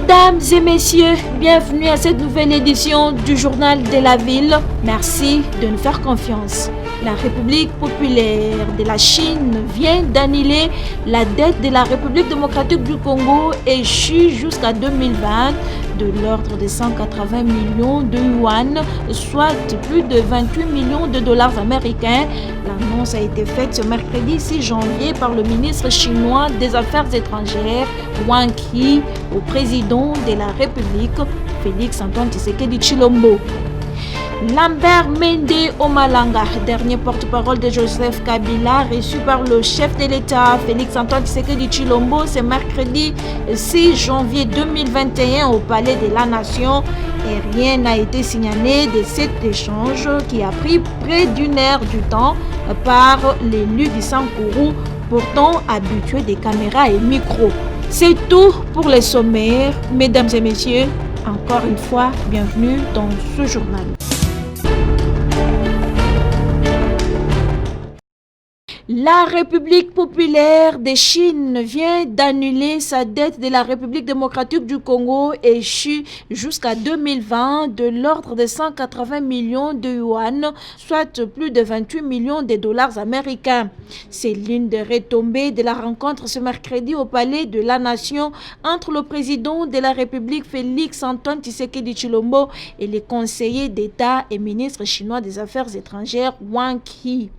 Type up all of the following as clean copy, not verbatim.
Mesdames et messieurs, bienvenue à cette nouvelle édition du Journal de la Ville. Merci de nous faire confiance. La République populaire de la Chine vient d'annuler la dette de la République démocratique du Congo échue jusqu'à 2020 de l'ordre de 180 millions de yuan, soit plus de 28 millions de dollars américains. L'annonce a été faite ce mercredi 6 janvier par le ministre chinois des Affaires étrangères, Wang Yi, au président de la République, Félix Antoine Tshisekedi Tshilombo. Lambert Mende Omalanga, dernier porte-parole de Joseph Kabila, reçu par le chef de l'État Félix Antoine Tshisekedi Tshilombo ce mercredi 6 janvier 2021 au Palais de la Nation, et rien n'a été signalé de cet échange qui a pris près d'une heure du temps par l'élu du Sankourou, pourtant habitué des caméras et micros. C'est tout pour les sommaires. Mesdames et messieurs, encore une fois, bienvenue dans ce journal. La République populaire de Chine vient d'annuler sa dette de la République démocratique du Congo échue jusqu'à 2020 de l'ordre de 180 millions de yuan, soit plus de 28 millions de dollars américains. C'est l'une des retombées de la rencontre ce mercredi au Palais de la Nation entre le président de la République Félix Antoine Tshisekedi Tshilombo et les conseillers d'État et ministres chinois des Affaires étrangères Wang Yi.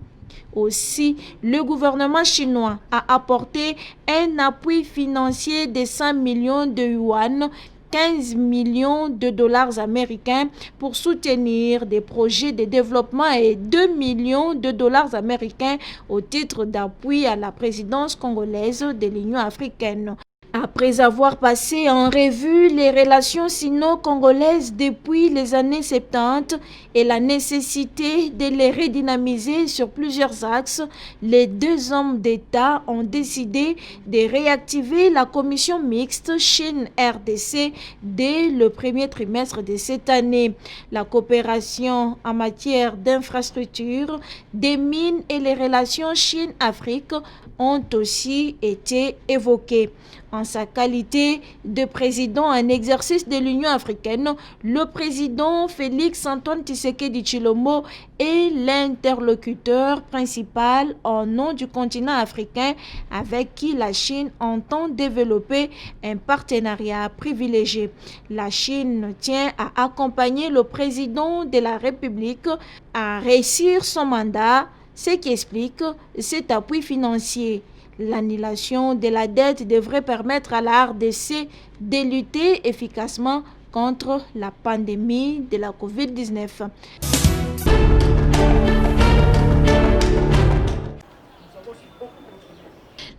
Aussi, le gouvernement chinois a apporté un appui financier de 100 millions de yuan, 15 millions de dollars américains pour soutenir des projets de développement et 2 millions de dollars américains au titre d'appui à la présidence congolaise de l'Union africaine. Après avoir passé en revue les relations sino-congolaises depuis les années 70 et la nécessité de les redynamiser sur plusieurs axes, les deux hommes d'État ont décidé de réactiver la commission mixte Chine-RDC dès le premier trimestre de cette année. La coopération en matière d'infrastructures, des mines et les relations Chine-Afrique ont aussi été évoquées. En sa qualité de président en exercice de l'Union africaine, le président Félix Antoine Tshisekedi Tshilombo est l'interlocuteur principal au nom du continent africain avec qui la Chine entend développer un partenariat privilégié. La Chine tient à accompagner le président de la République à réussir son mandat, ce qui explique cet appui financier. L'annulation de la dette devrait permettre à la RDC de lutter efficacement contre la pandémie de la COVID-19.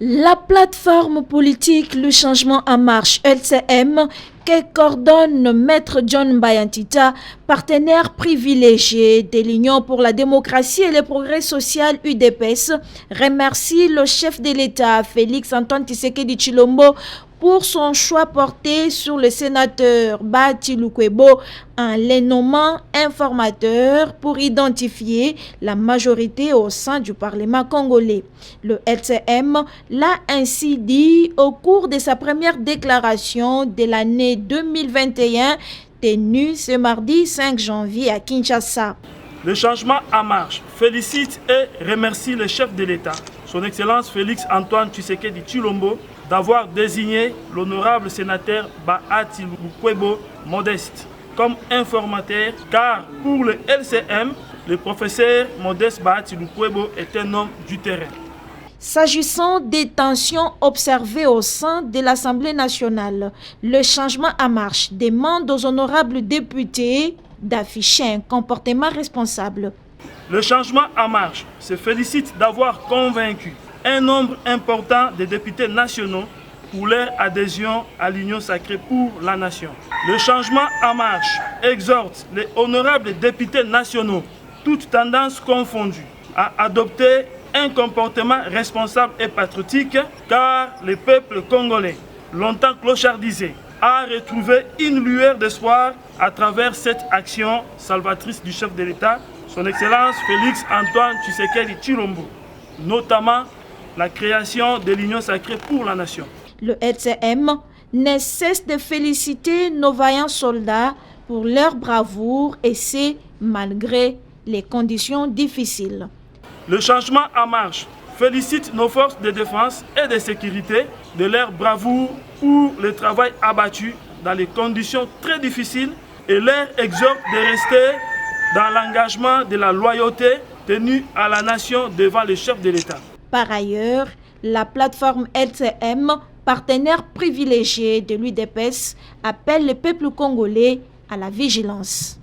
La plateforme politique Le Changement en Marche, LCM, que coordonne Maître John Bayantita, partenaire privilégié de l'Union pour la démocratie et le progrès social UDPS, remercie le chef de l'État, Félix Antoine Tshisekedi Tshilombo, pour son choix porté sur le sénateur Bati Lukwebo en les nommant informateurs pour identifier la majorité au sein du Parlement congolais. Le LCM l'a ainsi dit au cours de sa première déclaration de l'année 2021 tenue ce mardi 5 janvier à Kinshasa. Le changement en marche félicite et remercie le chef de l'État, son Excellence Félix Antoine Tshisekedi Tshilombo, d'avoir désigné l'honorable sénateur Bahati Lukwebo Modeste comme informateur, car pour le LCM, le professeur Modeste Bahati Lukwebo est un homme du terrain. S'agissant des tensions observées au sein de l'Assemblée nationale, le changement en marche demande aux honorables députés d'afficher un comportement responsable. Le changement en marche se félicite d'avoir convaincu un nombre important de députés nationaux pour leur adhésion à l'Union sacrée pour la nation. Le changement en marche exhorte les honorables députés nationaux, toutes tendances confondues, à adopter un comportement responsable et patriotique, car le peuple congolais, longtemps clochardisé, a retrouvé une lueur d'espoir à travers cette action salvatrice du chef de l'État, son Excellence Félix Antoine Tshisekedi Tshilombo, notamment la création de l'Union sacrée pour la nation. Le LCM ne cesse de féliciter nos vaillants soldats pour leur bravoure et c'est malgré les conditions difficiles. Le changement en marche félicite nos forces de défense et de sécurité de leur bravoure pour le travail abattu dans les conditions très difficiles et leur exhorte de rester dans l'engagement de la loyauté tenue à la nation devant le chef de l'État. Par ailleurs, la plateforme LCM, partenaire privilégié de l'UDPS, appelle le peuple congolais à la vigilance.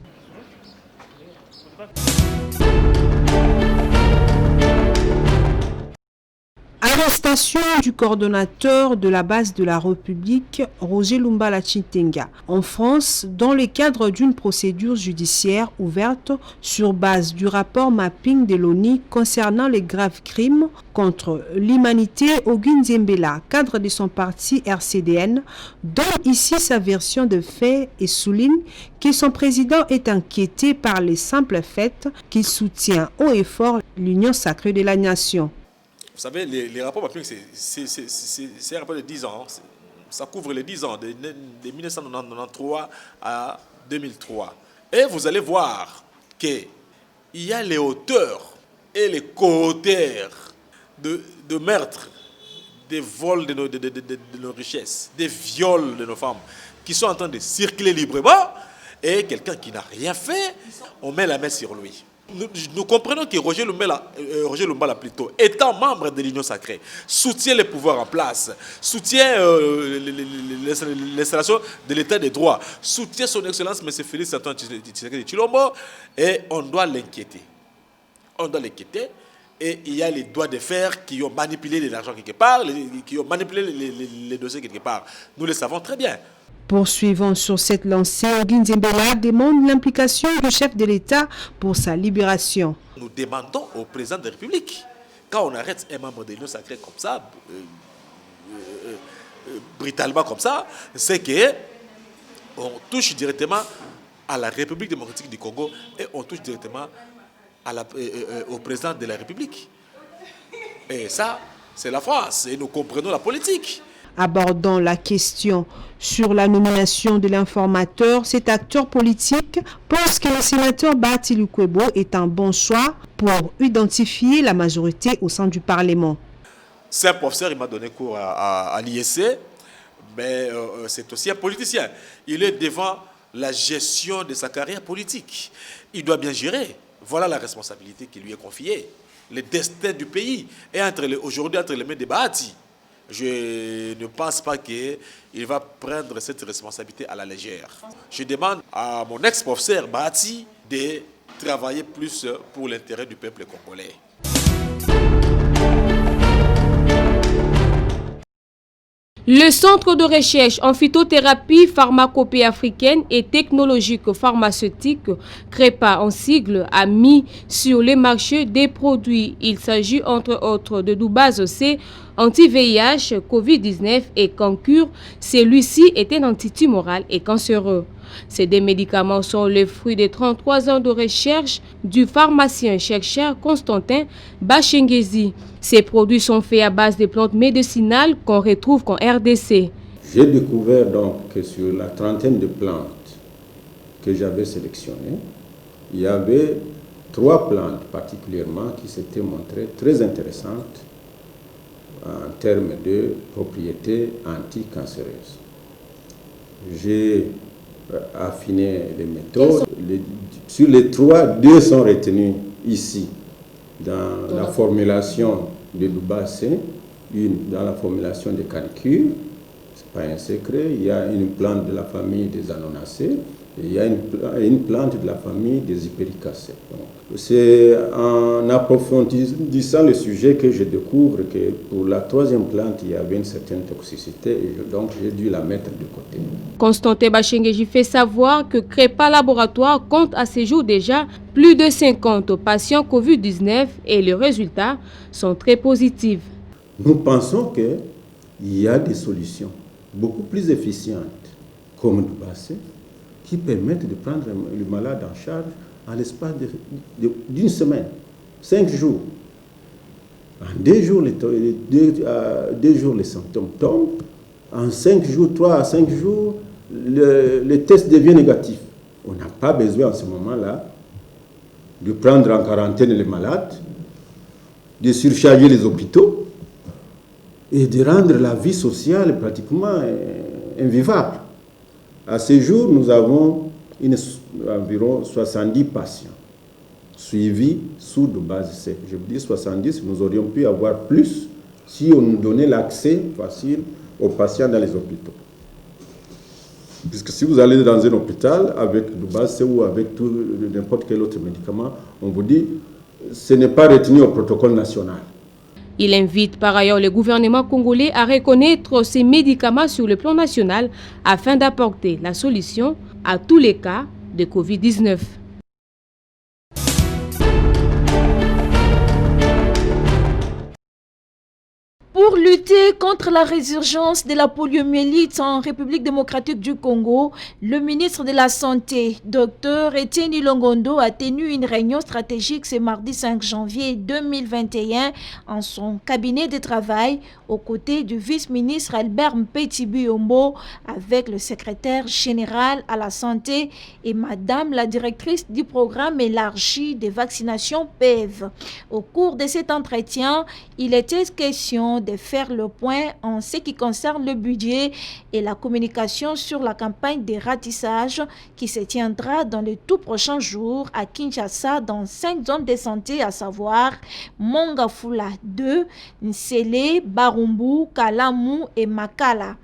Arrestation du coordonnateur de la base de la République, Roger Lumbala Chitenga, en France, dans le cadre d'une procédure judiciaire ouverte sur base du rapport mapping de l'ONU concernant les graves crimes contre l'humanité. Ogun Zembela, cadre de son parti RCDN, donne ici sa version de faits et souligne que son président est inquiété par les simples faits qu'il soutient haut et fort l'union sacrée de la nation. Vous savez, les rapports mapping, c'est un rapport de 10 ans. Ça couvre les 10 ans, de 1993 à 2003. Et vous allez voir qu'il y a les auteurs et les co-auteurs de meurtres, des vols de nos richesses, des viols de nos femmes, qui sont en train de circuler librement. Et quelqu'un qui n'a rien fait, on met la main sur lui. Nous comprenons que Roger Lumbala plutôt, étant membre de l'Union sacrée, soutient les pouvoirs en place, soutient l'installation de l'état des droits, soutient son excellence M. Félix Antoine Tshisekedi Tshilombo, et on doit l'inquiéter. On doit l'inquiéter. Et il y a les doigts de fer qui ont manipulé l'argent quelque part, qui ont manipulé les dossiers quelque part. Nous le savons très bien. Poursuivant sur cette lancée, Ogun Zembela demande l'implication du chef de l'État pour sa libération. Nous demandons au président de la République, quand on arrête un membre de l'Union sacrée comme ça, brutalement comme ça, c'est qu'on touche directement à la République démocratique du Congo et on touche directement au président de la République. Et ça, c'est la France et nous comprenons la politique. Abordant la question sur la nomination de l'informateur, cet acteur politique pense que le sénateur Bahati Lukwebo est un bon choix pour identifier la majorité au sein du Parlement. C'est un professeur, il m'a donné cours à l'ISC, mais c'est aussi un politicien. Il est devant la gestion de sa carrière politique. Il doit bien gérer. Voilà la responsabilité qui lui est confiée. Le destin du pays est aujourd'hui entre les mains de Bahati. Je ne pense pas qu'il va prendre cette responsabilité à la légère. Je demande à mon ex-professeur Bahati de travailler plus pour l'intérêt du peuple congolais. Le Centre de recherche en phytothérapie, pharmacopée africaine et technologique pharmaceutique, CREPA en sigle, a mis sur le marché des produits. Il s'agit entre autres de Doubase C, anti-VIH, Covid-19 et Cancure. Celui-ci est un antitumoral et cancéreux. Ces deux médicaments sont le fruit de 33 ans de recherche du pharmacien-chercheur Constantin Bachengezi. Ces produits sont faits à base de plantes médicinales qu'on retrouve en RDC. J'ai découvert donc que sur la trentaine de plantes que j'avais sélectionnées, il y avait 3 plantes particulièrement qui s'étaient montrées très intéressantes en termes de propriétés anticancéreuses. J'ai affiné les méthodes. Sur les 3, 2 sont retenus ici dans la formulation de Doubase, une dans la formulation de Cancure. Ce n'est pas un secret. Il y a une plante de la famille des Anonacées et il y a une plante de la famille des Hypericacées. C'est en approfondissant le sujet que je découvre que pour la 3e plante, il y avait une certaine toxicité et donc j'ai dû la mettre de côté. Constantin Bachengezi fait savoir que CREPA Laboratoire compte à ce jour déjà plus de 50 patients Covid-19 et les résultats sont très positifs. Nous pensons qu'il y a des solutions beaucoup plus efficientes comme Doubase qui permettent de prendre le malade en charge en l'espace d'une semaine, 5 jours. En 2 jours, les symptômes tombent En 5 jours, 3 à 5 jours, le test devient négatif. On n'a pas besoin en ce moment-là de prendre en quarantaine les malades, de surcharger les hôpitaux et de rendre la vie sociale pratiquement invivable. À ce jour, nous avons environ 70 patients suivis sous de base C. Je vous dis 70, nous aurions pu avoir plus si on nous donnait l'accès facile aux patients dans les hôpitaux. Puisque si vous allez dans un hôpital avec de base C ou avec n'importe quel autre médicament, on vous dit ce n'est pas retenu au protocole national. Il invite par ailleurs le gouvernement congolais à reconnaître ces médicaments sur le plan national afin d'apporter la solution à tous les cas de Covid-19. Pour lutter contre la résurgence de la poliomyélite en République démocratique du Congo, le ministre de la Santé, Dr Etienne Longondo, a tenu une réunion stratégique ce mardi 5 janvier 2021 en son cabinet de travail aux côtés du vice-ministre Albert Mpeti-Biombo avec le secrétaire général à la santé et madame la directrice du programme élargi de vaccination PEV. Au cours de cet entretien, il était question de faire le point en ce qui concerne le budget et la communication sur la campagne de ratissage qui se tiendra dans les tout prochains jours à Kinshasa dans 5 zones de santé, à savoir Mongafula 2, Nsele, Barumbu, Kalamu et Makala.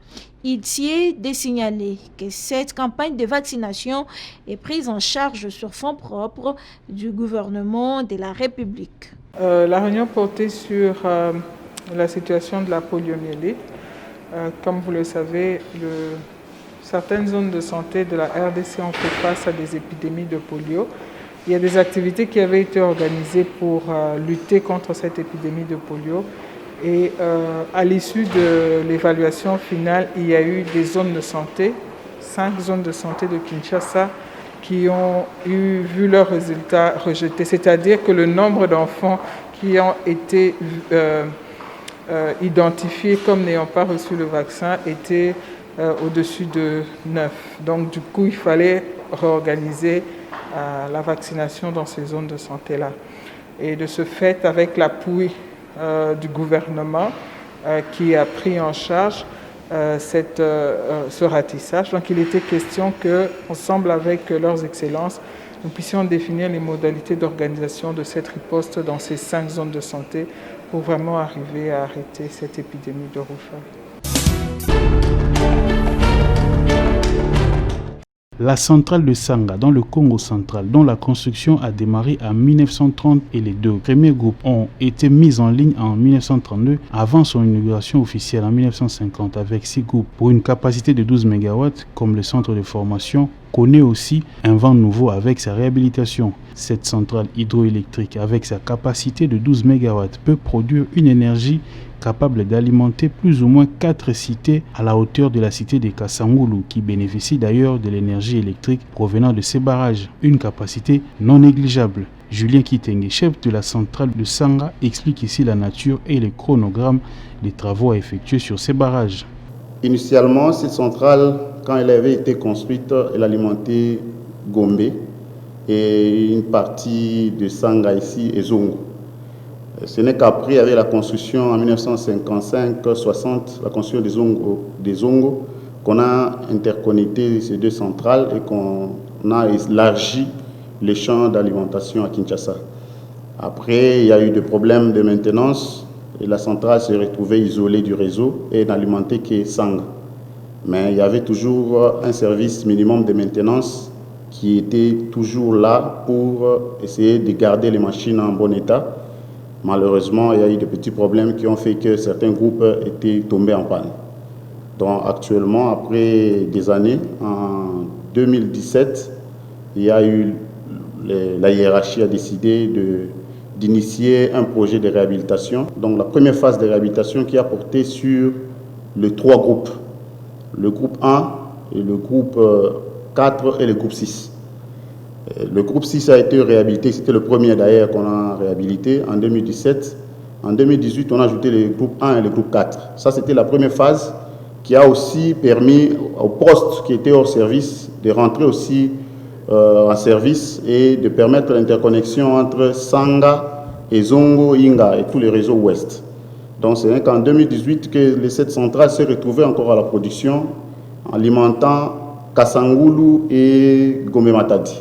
Il tient de signaler que cette campagne de vaccination est prise en charge sur fonds propres du gouvernement de la République. La réunion portait sur la situation de la poliomyélite. Comme vous le savez, certaines zones de santé de la RDC ont fait face à des épidémies de polio. Il y a des activités qui avaient été organisées pour lutter contre cette épidémie de polio. Et à l'issue de l'évaluation finale, il y a eu des zones de santé, 5 zones de santé de Kinshasa, qui ont vu leurs résultats rejetés. C'est-à-dire que le nombre d'enfants qui ont été identifiés comme n'ayant pas reçu le vaccin était au-dessus de 9. Donc du coup, il fallait réorganiser la vaccination dans ces zones de santé-là. Et de ce fait, avec l'appui du gouvernement qui a pris en charge ce ratissage. Donc il était question qu'ensemble avec leurs excellences, nous puissions définir les modalités d'organisation de cette riposte dans ces 5 zones de santé pour vraiment arriver à arrêter cette épidémie de rougeole. La centrale de Sanga dans le Congo central, dont la construction a démarré en 1930 et les 2 premiers groupes ont été mis en ligne en 1932 avant son inauguration officielle en 1950 avec 6 groupes pour une capacité de 12 MW comme le centre de formation connaît aussi un vent nouveau avec sa réhabilitation. Cette centrale hydroélectrique avec sa capacité de 12 MW peut produire une énergie capable d'alimenter plus ou moins 4 cités à la hauteur de la cité de Kasangulu qui bénéficie d'ailleurs de l'énergie électrique provenant de ces barrages, une capacité non négligeable. Julien Kitenge, chef de la centrale de Sanga, explique ici la nature et le chronogramme des travaux à effectuer sur ces barrages. Initialement, cette centrale, quand elle avait été construite, elle alimentait Gombe et une partie de Sanga ici et Zongo. Ce n'est qu'après, avec la construction en 1955-60, la construction des Zongo, qu'on a interconnecté ces 2 centrales et qu'on a élargi les champs d'alimentation à Kinshasa. Après, il y a eu des problèmes de maintenance et la centrale s'est retrouvée isolée du réseau et n'alimentait que Sanga. Mais il y avait toujours un service minimum de maintenance qui était toujours là pour essayer de garder les machines en bon état. Malheureusement, il y a eu des petits problèmes qui ont fait que certains groupes étaient tombés en panne. Donc actuellement, après des années, en 2017, il y a eu la hiérarchie a décidé d'initier un projet de réhabilitation. Donc la première phase de réhabilitation qui a porté sur les 3 groupes. Le groupe 1, et le groupe 4 et le groupe 6. Le groupe 6 a été réhabilité, c'était le premier d'ailleurs qu'on a réhabilité en 2017. En 2018, on a ajouté le groupe 1 et le groupe 4. Ça, c'était la première phase qui a aussi permis aux postes qui étaient hors service de rentrer aussi en service et de permettre l'interconnexion entre Sanga, Ezongo, Inga et tous les réseaux ouest. Donc c'est qu'en 2018 que cette centrale s'est retrouvée encore à la production, alimentant Kasangulu et Gombe Matadi.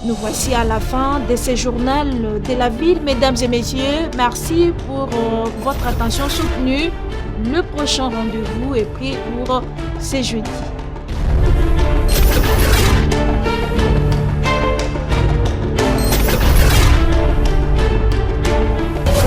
Nous voici à la fin de ce journal de la ville. Mesdames et messieurs, merci pour votre attention soutenue. Le prochain rendez-vous est pris pour ce jeudi.